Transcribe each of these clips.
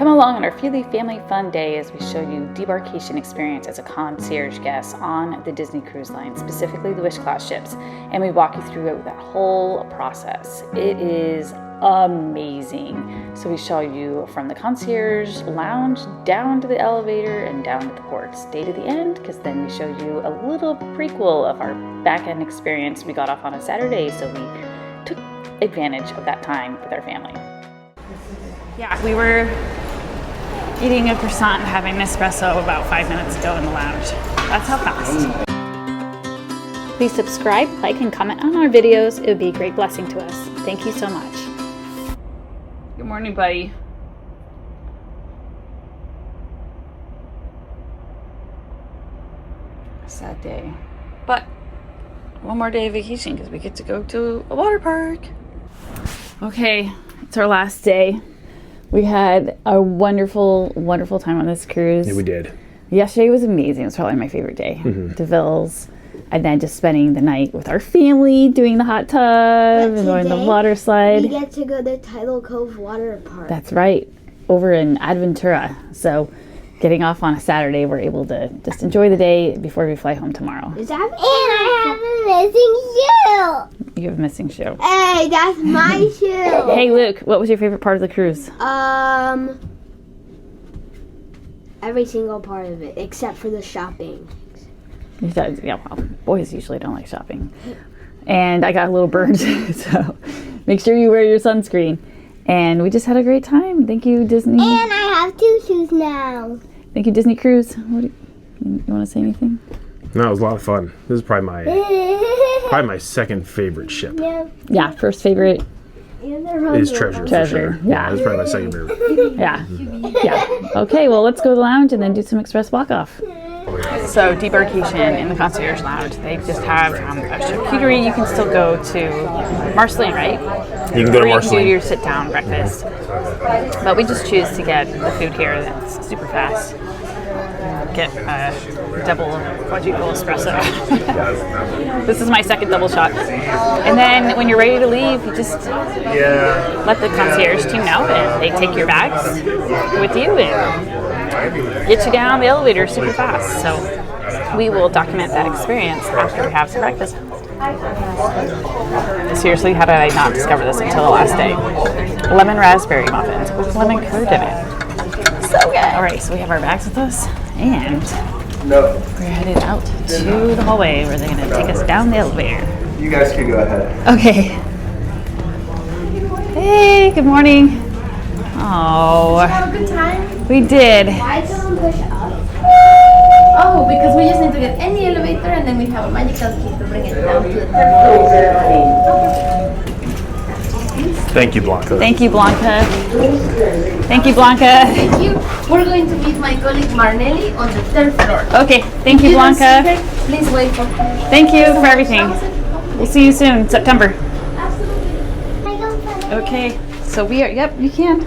Come along on our Feely Family Fun Day as we show you Debarkation experience as a concierge guest on the Disney Cruise Line, specifically the Wish Class ships, and we walk you through that whole process. It is amazing. So we show you from the concierge lounge down to the elevator and down to the port. Stay to the end because then we show you a little prequel of our back-end experience. We got off on a Saturday, so we took advantage of that time with our family. Yeah, we were eating a croissant and having an espresso about 5 minutes ago in the lounge. That's how fast. Please subscribe, like, and comment on our videos. It would be a great blessing to us. Thank you so much. Good morning, buddy. Sad day. But one more day of vacation because we get to go to a water park. Okay, it's our last day. We had a wonderful, wonderful time on this cruise. Yeah, we did. Yesterday was amazing. It was probably my favorite day. DeVille's. And then just spending the night with our family, doing the hot tub and going the water slide. We get to go to Tidal Cove Water Park. That's right. Over in Adventura. So getting off on a Saturday, we're able to just enjoy the day before we fly home tomorrow. And I have a missing shoe. You have a missing shoe. Hey, that's my shoe. Hey, Luke, what was your favorite part of the cruise? Every single part of it, except for the shopping. Yeah, well, boys usually don't like shopping. And I got a little burned, so make sure you wear your sunscreen. And we just had a great time. Thank you, Disney. And I have 2 shoes now. Thank you, Disney Cruise. You want to say anything? No, it was a lot of fun. This is probably my second favorite ship. Yeah, first favorite is Treasure. For sure. Yeah, that's probably my second favorite. Yeah. Okay, well, let's go to the lounge and then do some express walk-off. So, Debarkation in the concierge lounge. They just have a charcuterie. You can still go to Marceline, right? You can go to Marceline. You can do your sit-down breakfast. But we just choose to get the food here that's super fast. Get a double quadruple espresso. This is my second double shot. And then when you're ready to leave, you just let the concierge team know, and they take your bags with you and get you down the elevator super fast. So we will document that experience after we have some breakfast. Seriously, how did I not discover this until the last day? Lemon raspberry muffins with lemon curd in it. So good. All right, so we have our bags with us, and we're headed out to the hallway where they're going to take us down the elevator. You guys can go ahead. Okay. Hey, good morning. Oh. Did you have a good time? We did. Why did someone push up? Oh, because we just need to get in the elevator and then we have a magical key to bring it down to the 3rd floor. Thank you, Blanca. Thank you, Blanca. Thank you, Blanca. Thank you. We're going to meet my colleague Marnelli on the 3rd floor. Okay, thank you, Blanca. Please wait for Thank you for everything. We'll see you soon, September. Absolutely. Okay, so we are, yep, you can.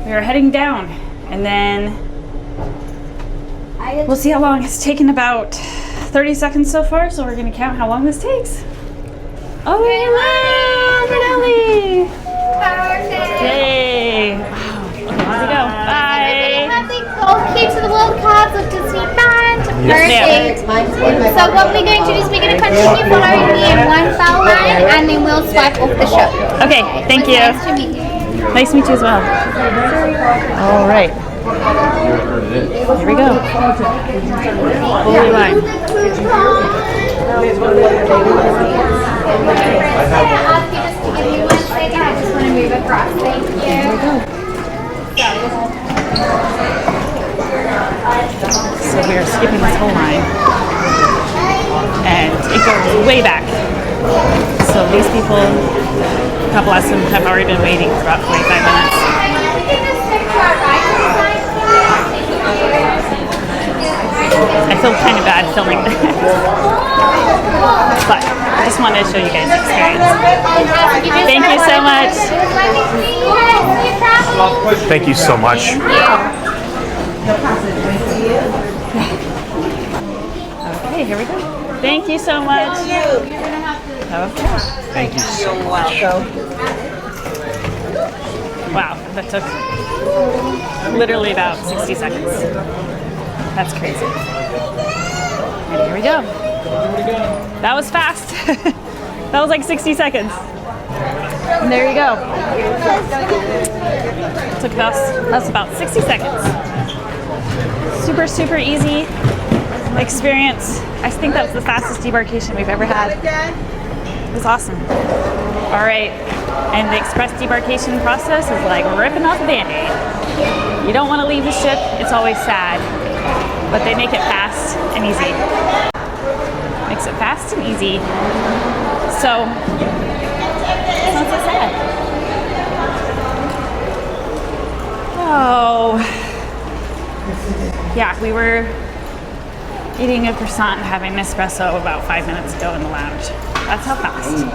We are heading down, and then we'll see how long. It's taken about 30 seconds so far, so we're going to count how long this takes. Oh, hello, Renelli. Hey. Wow. Okay, here we go. Bye. Okay, to the World Cup of Disney Band. Yes, Perfect. So what we're going to do is we're going to continue following the M1 foul line, and then we'll swipe off the show. Okay, thank you. Nice to meet you. Nice to meet you as well. All right. Here we go. Holy line. I just want to move across. Thank you. Here we go. So we are skipping this whole line. And it goes way back. So these people, a couple of them have already been waiting for about 45 minutes. I feel kind of bad filming that. But I just wanted to show you guys the experience. Thank you so much. Thank you so much. Okay, here we go. Thank you so much. Okay. Thank you so much. Wow, that took literally about 60 seconds. That's crazy. And here we go. That was fast. That was like 60 seconds. And there you go. Took us about 60 seconds. Super, super easy experience. I think that was the fastest debarkation we've ever had. It was awesome. All right, and the express debarkation process is like ripping off a Band-Aid. You don't want to leave the ship, it's always sad, but they make it fast and easy. Makes it fast and easy. So, it's not so sad. Oh, yeah, we were eating a croissant and having an espresso about 5 minutes ago in the lounge. That's how fast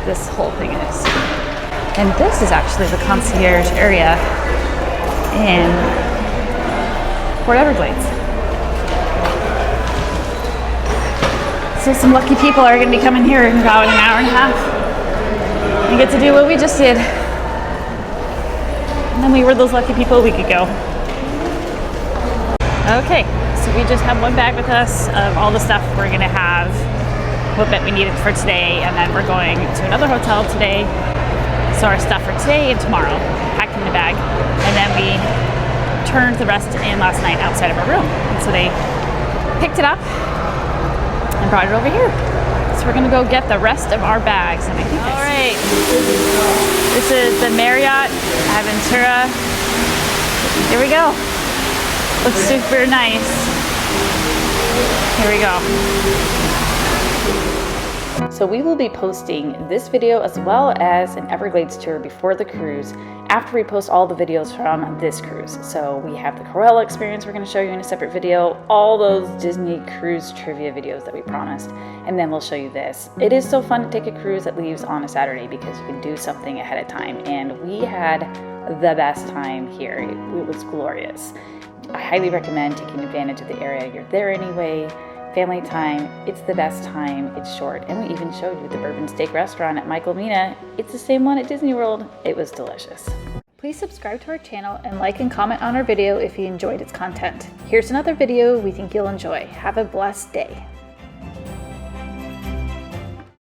this whole thing is. And this is actually the concierge area in Port Everglades. So some lucky people are going to be coming here in about an hour and a half and get to do what we just did. And then we were those lucky people a week ago. Okay, so we just have one bag with us of all the stuff we're going to have, equipment we needed for today, and then we're going to another hotel today. So our stuff for today and tomorrow, packed in the bag. And then we turned the rest in last night outside of our room. And so they picked it up and brought it over here. So we're gonna go get the rest of our bags. And I think all right, this is the Marriott Aventura. Here we go. Looks super nice. Here we go. So we will be posting this video as well as an Everglades tour before the cruise after we post all the videos from this cruise. So we have the Cruella experience we're going to show you in a separate video, all those Disney cruise trivia videos that we promised, and then we'll show you this. It is so fun to take a cruise that leaves on a Saturday because you can do something ahead of time, and we had the best time here. It was glorious. I highly recommend taking advantage of the area. You're there anyway. Family time, it's the best time, it's short. And we even showed you the bourbon steak restaurant at Michael Mina. It's the same one at Disney World. It was delicious. Please subscribe to our channel and like and comment on our video if you enjoyed its content. Here's another video we think you'll enjoy. Have a blessed day.